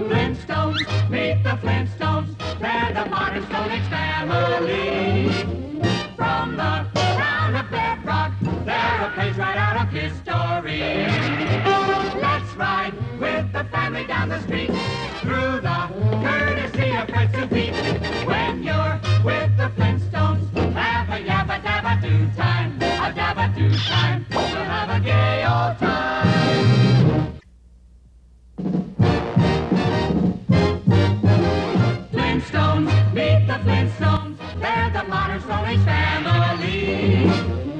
Flintstones, meet the Flintstones. They're the modern Stone Age family. From the town of Bedrock, they're a page right out of history. Let's ride with the family down the street through the courtesy of Fred St. Pete. When you're with the Flintstones, have a yabba dabba do time, a dabba do time. We'll have a gay old time. Flintstones, meet the Flintstones. They're the modern Stone Age family.